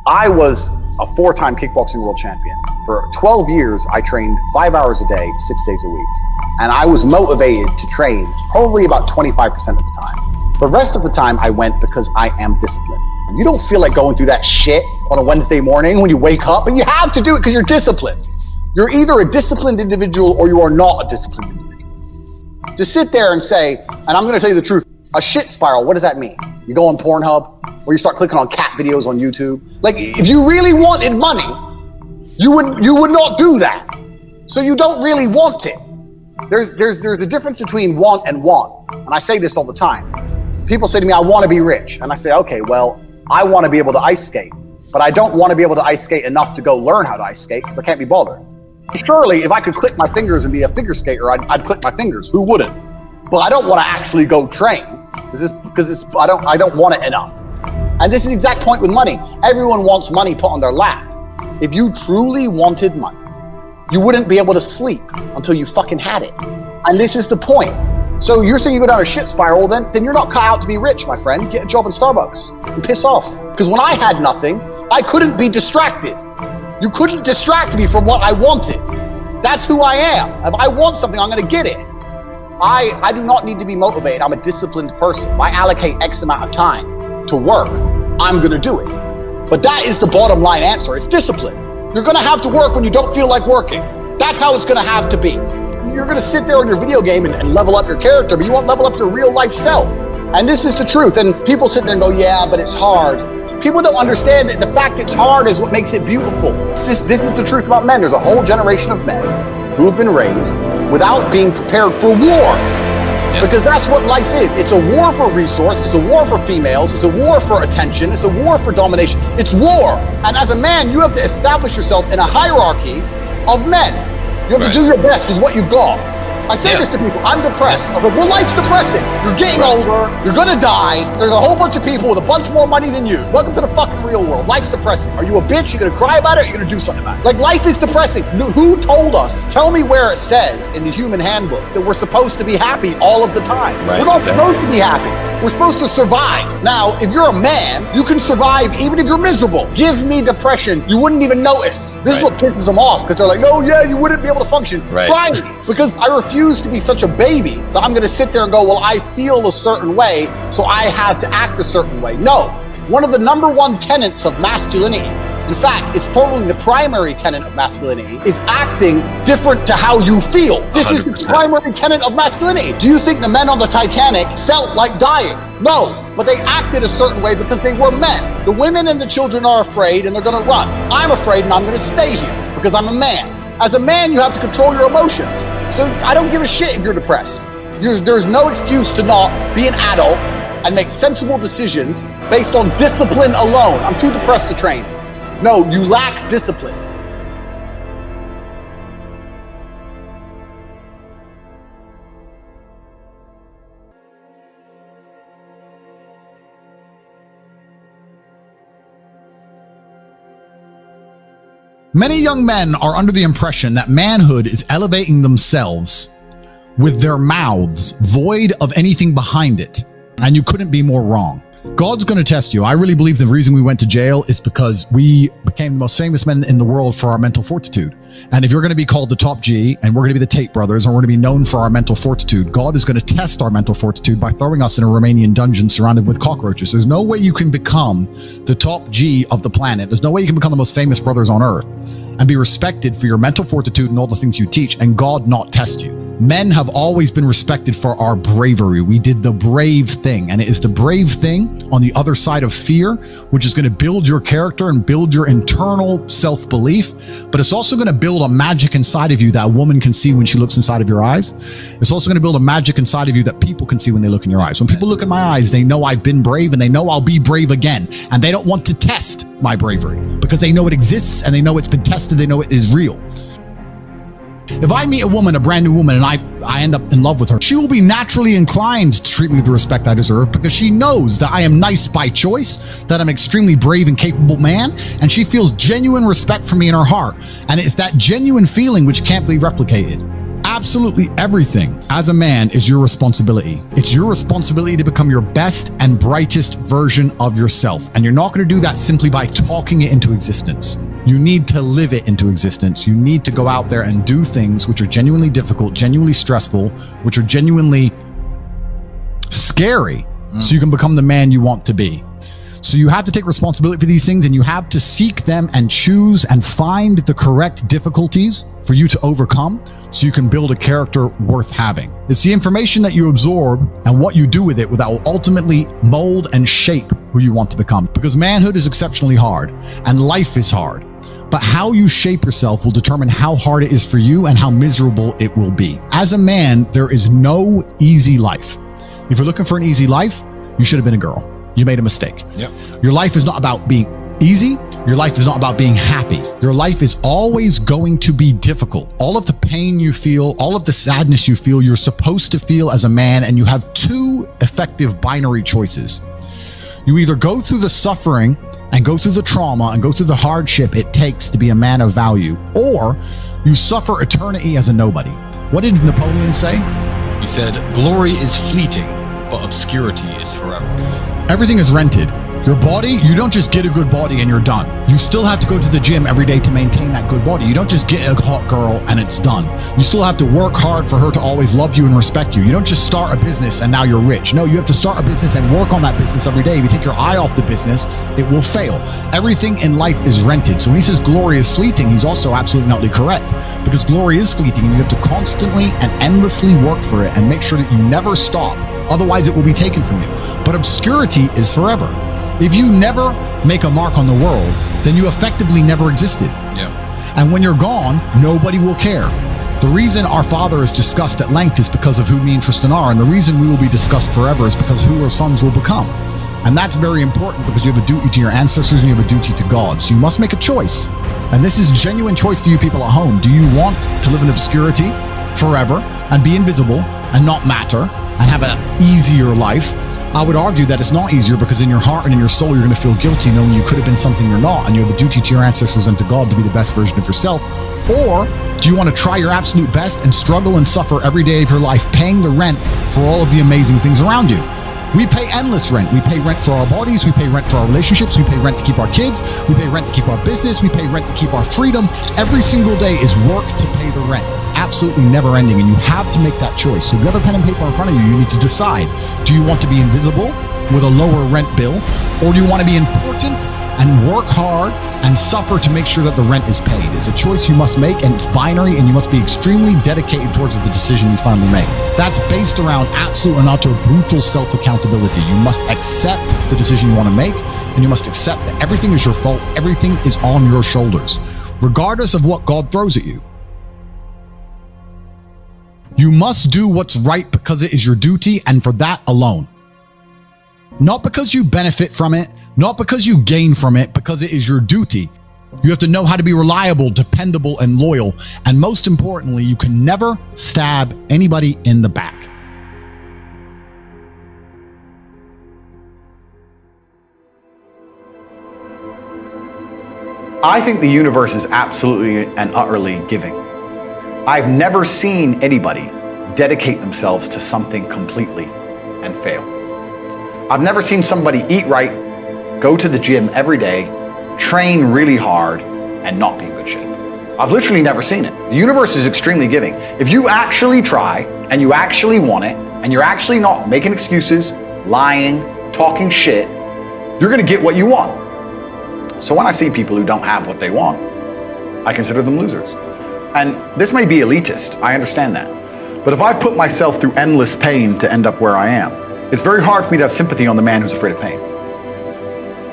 I was a 4-time kickboxing world champion. For 12 years, I trained 5 hours a day, 6 days a week. And I was motivated to train probably about 25% of the time. The rest of the time I went because I am disciplined. You don't feel like going through that shit on a Wednesday morning when you wake up, but you have to do it because you're disciplined. You're either a disciplined individual or you are not a disciplined individual. To sit there and say, and I'm gonna tell you the truth, a shit spiral, what does that mean? You go on Pornhub, or you start clicking on cat videos on YouTube. Like, if you really wanted money, you would not do that. So you don't really want it. There's a difference between want and want. And I say this all the time. People say to me, I want to be rich. And I say, okay, well, I want to be able to ice skate, but I don't want to be able to ice skate enough to go learn how to ice skate because I can't be bothered. Surely, if I could click my fingers and be a figure skater, I'd click my fingers. Who wouldn't? But I don't want to actually go train because I don't want it enough. And this is the exact point with money. Everyone wants money put on their lap. If you truly wanted money, you wouldn't be able to sleep until you fucking had it. And this is the point. So you're saying you go down a shit spiral, then you're not cut out to be rich, my friend. Get a job in Starbucks and piss off. Because when I had nothing, I couldn't be distracted. You couldn't distract me from what I wanted. That's who I am. If I want something, I'm gonna get it. I do not need to be motivated. I'm a disciplined person. If I allocate X amount of time to work, I'm gonna do it. But that is the bottom line answer. It's discipline. You're gonna have to work when you don't feel like working. That's how it's gonna have to be. You're gonna sit there on your video game and level up your character, but you won't level up your real life self. And this is the truth. And people sit there and go, yeah, but it's hard. People don't understand that the fact it's hard is what makes it beautiful. This is the truth about men. There's a whole generation of men who have been raised without being prepared for war. Because that's what life is. It's a war for resource. It's a war for females. It's a war for attention. It's a war for domination. It's war. And as a man, you have to establish yourself in a hierarchy of men. You have to do your best with what you've got. I say this to people, I'm depressed. I'm like, well, life's depressing. You're getting older, you're gonna die, there's a whole bunch of people with a bunch more money than you. Welcome to the fucking real world. Life's depressing. Are you a bitch? You're gonna cry about it, or you're gonna do something about it? Like, life is depressing. Who told us? Tell me where it says in the human handbook that we're supposed to be happy all of the time. We're not supposed to be happy. We're supposed to survive. Now, if you're a man, you can survive even if you're miserable. Give me depression, you wouldn't even notice. This is what pisses them off, because they're like, oh yeah, you wouldn't be able to function. Try me, because I refuse to be such a baby that I'm gonna sit there and go, well, I feel a certain way, so I have to act a certain way. No, one of the #1 tenets of masculinity, in fact, it's probably the primary tenet of masculinity, is acting different to how you feel. This 100%. Is the primary tenet of masculinity. Do you think the men on the Titanic felt like dying? No, but they acted a certain way because they were men. The women and the children are afraid and they're gonna run. I'm afraid and I'm gonna stay here because I'm a man. As a man, you have to control your emotions. So I don't give a shit if you're depressed. There's no excuse to not be an adult and make sensible decisions based on discipline alone. I'm too depressed to train. No, you lack discipline. Many young men are under the impression that manhood is elevating themselves with their mouths void of anything behind it. And you couldn't be more wrong. God's going to test you. I really believe the reason we went to jail is because we became the most famous men in the world for our mental fortitude. And if you're going to be called the top G, and we're going to be the Tate brothers, and we're going to be known for our mental fortitude, God is going to test our mental fortitude by throwing us in a Romanian dungeon surrounded with cockroaches. There's no way you can become the top G of the planet. There's no way you can become the most famous brothers on earth and be respected for your mental fortitude and all the things you teach, and God not test you. Men have always been respected for our bravery. We did the brave thing, and it is the brave thing on the other side of fear, which is going to build your character and build your internal self-belief, but it's also going to build a magic inside of you that a woman can see when she looks inside of your eyes. It's also going to build a magic inside of you that people can see when they look in your eyes. When people look in my eyes, they know I've been brave and they know I'll be brave again, and they don't want to test my bravery because they know it exists and they know it's been tested, they know it is real. If I meet a woman, a brand new woman, and I end up in love with her, she will be naturally inclined to treat me with the respect I deserve because she knows that I am nice by choice, that I'm an extremely brave and capable man, and she feels genuine respect for me in her heart. And it's that genuine feeling which can't be replicated. Absolutely everything as a man is your responsibility. It's your responsibility to become your best and brightest version of yourself. And you're not going to do that simply by talking it into existence. You need to live it into existence. You need to go out there and do things which are genuinely difficult, genuinely stressful, which are genuinely scary, so you can become the man you want to be. So you have to take responsibility for these things, and you have to seek them and choose and find the correct difficulties for you to overcome so you can build a character worth having. It's the information that you absorb and what you do with it that will ultimately mold and shape who you want to become. Because manhood is exceptionally hard and life is hard. But how you shape yourself will determine how hard it is for you and how miserable it will be. As a man, there is no easy life. If you're looking for an easy life, you should have been a girl. You made a mistake. Yep. Your life is not about being easy. Your life is not about being happy. Your life is always going to be difficult. All of the pain you feel, all of the sadness you feel, you're supposed to feel as a man, and you have two effective binary choices. You either go through the suffering and go through the trauma and go through the hardship it takes to be a man of value, or you suffer eternity as a nobody. What did Napoleon say? He said, glory is fleeting, but obscurity is forever. Everything is rented. Your body, you don't just get a good body and you're done. You still have to go to the gym every day to maintain that good body. You don't just get a hot girl and it's done. You still have to work hard for her to always love you and respect you. You don't just start a business and now you're rich. No, you have to start a business and work on that business every day. If you take your eye off the business, it will fail. Everything in life is rented. So when he says glory is fleeting, he's also absolutely not correct, because glory is fleeting and you have to constantly and endlessly work for it and make sure that you never stop. Otherwise, it will be taken from you. But obscurity is forever. If you never make a mark on the world, then you effectively never existed. Yeah. And when you're gone, nobody will care. The reason our Father is discussed at length is because of who me and Tristan are, and the reason we will be discussed forever is because who our sons will become. And that's very important, because you have a duty to your ancestors and you have a duty to God. So you must make a choice. And this is genuine choice to you people at home. Do you want to live in obscurity forever and be invisible and not matter and have an easier life? I would argue that it's not easier, because in your heart and in your soul, you're going to feel guilty knowing you could have been something you're not, and you have a duty to your ancestors and to God to be the best version of yourself. Or do you want to try your absolute best and struggle and suffer every day of your life, paying the rent for all of the amazing things around you? We pay endless rent. We pay rent for our bodies. We pay rent for our relationships. We pay rent to keep our kids. We pay rent to keep our business. We pay rent to keep our freedom. Every single day is work to pay the rent. It's absolutely never ending, and you have to make that choice. So if you have a pen and paper in front of you, you need to decide. Do you want to be invisible with a lower rent bill, or do you want to be important and work hard and suffer to make sure that the rent is paid? It's a choice you must make, and it's binary, and you must be extremely dedicated towards the decision you finally make. That's based around absolute and utter brutal self-accountability. You must accept the decision you want to make, and you must accept that everything is your fault. Everything is on your shoulders, regardless of what God throws at you. You must do what's right because it is your duty, and for that alone. Not because you benefit from it, not because you gain from it, because it is your duty. You have to know how to be reliable, dependable, and loyal. And most importantly, you can never stab anybody in the back. I think the universe is absolutely and utterly giving. I've never seen anybody dedicate themselves to something completely and fail. I've never seen somebody eat right, go to the gym every day, train really hard, and not be in good shape. I've literally never seen it. The universe is extremely giving. If you actually try, and you actually want it, and you're actually not making excuses, lying, talking shit, you're gonna get what you want. So when I see people who don't have what they want, I consider them losers. And this may be elitist, I understand that. But if I put myself through endless pain to end up where I am, it's very hard for me to have sympathy on the man who's afraid of pain.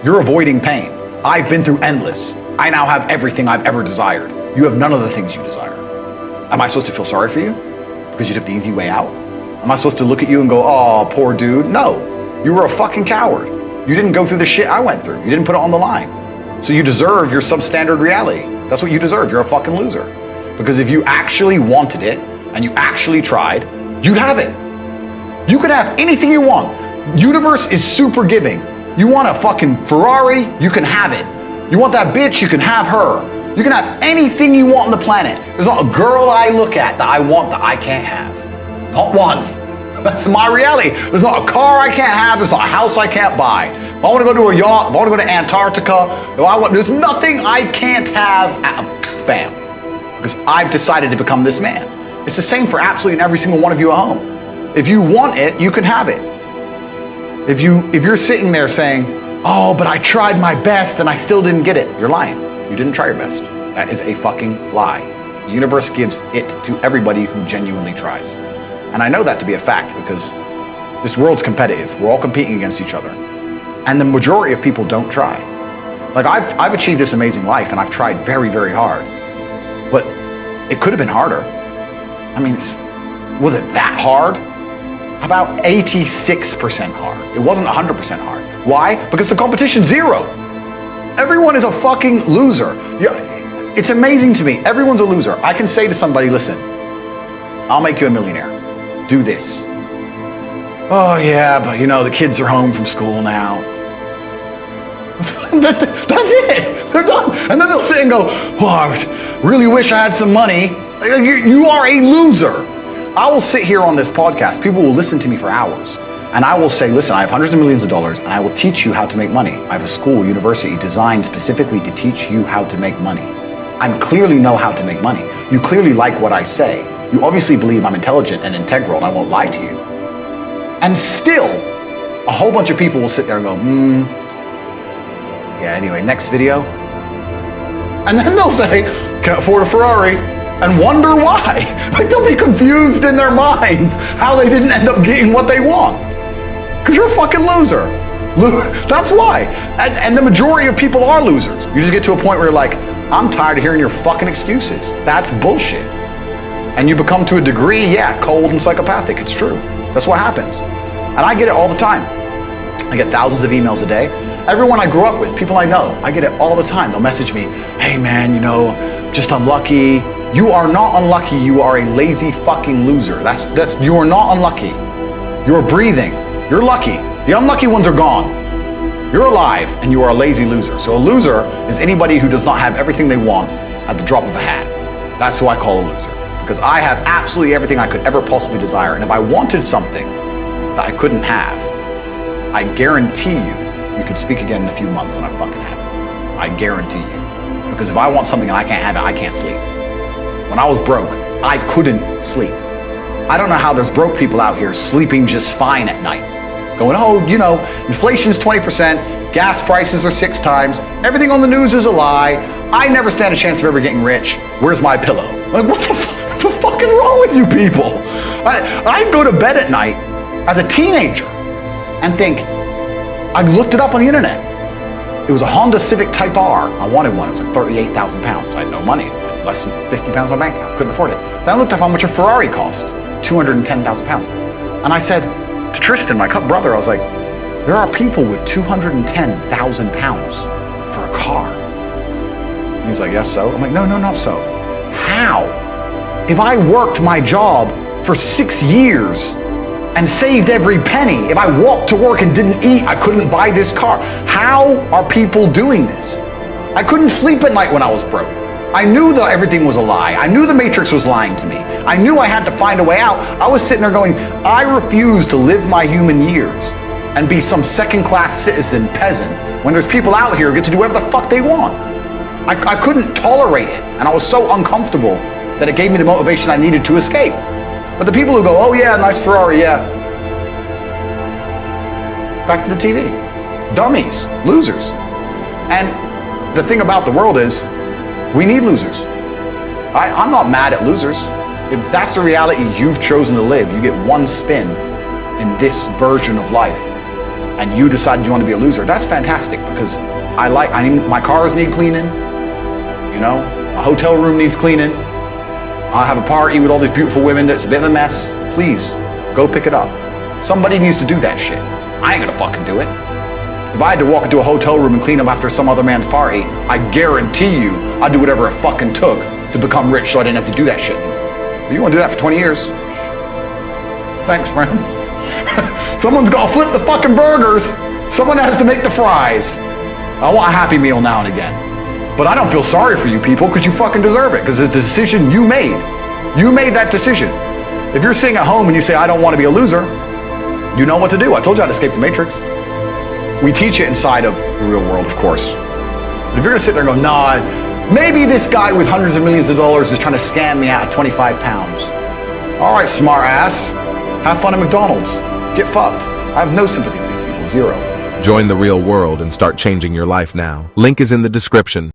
You're avoiding pain. I've been through endless. I now have everything I've ever desired. You have none of the things you desire. Am I supposed to feel sorry for you because you took the easy way out? Am I supposed to look at you and go, oh, poor dude? No, you were a fucking coward. You didn't go through the shit I went through. You didn't put it on the line. So you deserve your substandard reality. That's what you deserve. You're a fucking loser. Because if you actually wanted it and you actually tried, you'd have it. You could have anything you want. Universe is super giving. You want a fucking Ferrari, you can have it. You want that bitch, you can have her. You can have anything you want on the planet. There's not a girl I look at that I want that I can't have. Not one. That's my reality. There's not a car I can't have. There's not a house I can't buy. If I want to go to a yacht, if I want to go to Antarctica, there's nothing I can't have. Bam. Because I've decided to become this man. It's the same for absolutely every single one of you at home. If you want it, you can have it. If you're sitting there saying, oh, but I tried my best and I still didn't get it, you're lying. You didn't try your best. That is a fucking lie. The universe gives it to everybody who genuinely tries. And I know that to be a fact because this world's competitive. We're all competing against each other. And the majority of people don't try. Like I've achieved this amazing life and I've tried very, very hard. But it could have been harder. I mean, was it that hard? About 86% hard. It wasn't 100% hard. Why? Because the competition's zero. Everyone is a fucking loser. It's amazing to me. Everyone's a loser. I can say to somebody, listen, I'll make you a millionaire. Do this. Oh yeah, but the kids are home from school now. That's it. They're done. And then they'll sit and go, oh, I really wish I had some money. You are a loser. I will sit here on this podcast. People will listen to me for hours. And I will say, listen, I have hundreds of millions of dollars and I will teach you how to make money. I have a school, university designed specifically to teach you how to make money. I clearly know how to make money. You clearly like what I say. You obviously believe I'm intelligent and integral and I won't lie to you. And still, a whole bunch of people will sit there and go, yeah, anyway, next video. And then they'll say, can't afford a Ferrari. And wonder why. Like they'll be confused in their minds how they didn't end up getting what they want. Because you're a fucking loser. That's why. And the majority of people are losers. You just get to a point where you're like, I'm tired of hearing your fucking excuses. That's bullshit. And you become to a degree, yeah, cold and psychopathic. It's true. That's what happens. And I get it all the time. I get thousands of emails a day. Everyone I grew up with, people I know, I get it all the time. They'll message me, hey man, just unlucky. You are not unlucky. You are a lazy fucking loser. You are not unlucky. You're breathing. You're lucky. The unlucky ones are gone. You're alive and you are a lazy loser. So a loser is anybody who does not have everything they want at the drop of a hat. That's who I call a loser. Because I have absolutely everything I could ever possibly desire. And if I wanted something that I couldn't have, I guarantee you could speak again in a few months and I fucking have it. I guarantee you. Because if I want something and I can't have it, I can't sleep. When I was broke, I couldn't sleep. I don't know how there's broke people out here sleeping just fine at night. Going, inflation's 20%, gas prices are 6 times, everything on the news is a lie, I never stand a chance of ever getting rich, where's my pillow? Like, what the fuck is wrong with you people? I'd go to bed at night as a teenager and think, I looked it up on the internet. It was a Honda Civic Type R. I wanted one. It was like 38,000 pounds. I had no money. Less than 50 pounds in my bank account. Couldn't afford it. Then I looked up how much a Ferrari cost. 210,000 pounds. And I said to Tristan, my brother, I was like, there are people with 210,000 pounds for a car. And he's like, yes, so? I'm like, no, not so. How? If I worked my job for 6 years and saved every penny, if I walked to work and didn't eat, I couldn't buy this car. How are people doing this? I couldn't sleep at night when I was broke. I knew that everything was a lie. I knew the Matrix was lying to me. I knew I had to find a way out. I was sitting there going, I refuse to live my human years and be some second-class citizen peasant when there's people out here who get to do whatever the fuck they want. I couldn't tolerate it, and I was so uncomfortable that it gave me the motivation I needed to escape. But the people who go, oh yeah, nice Ferrari, yeah. Back to the TV. Dummies, losers. And the thing about the world is, we need losers. I'm not mad at losers. If that's the reality you've chosen to live, you get one spin in this version of life, and you decided you want to be a loser, that's fantastic, because my cars need cleaning, a hotel room needs cleaning, I have a party with all these beautiful women that's a bit of a mess. Please, go pick it up. Somebody needs to do that shit. I ain't gonna fucking do it. If I had to walk into a hotel room and clean up after some other man's party, I guarantee you I'd do whatever it fucking took to become rich so I didn't have to do that shit. But you wanna do that for 20 years? Thanks, friend. Someone's gotta flip the fucking burgers. Someone has to make the fries. I want a Happy Meal now and again. But I don't feel sorry for you people because you fucking deserve it, because it's a decision you made. You made that decision. If you're sitting at home and you say, I don't want to be a loser, you know what to do. I told you how to escape the matrix. We teach it inside of the real world, of course. But if you're gonna sit there and go, nah, maybe this guy with hundreds of millions of dollars is trying to scam me out of 25 pounds. All right, smart ass. Have fun at McDonald's. Get fucked. I have no sympathy for these people, zero. Join the real world and start changing your life now. Link is in the description.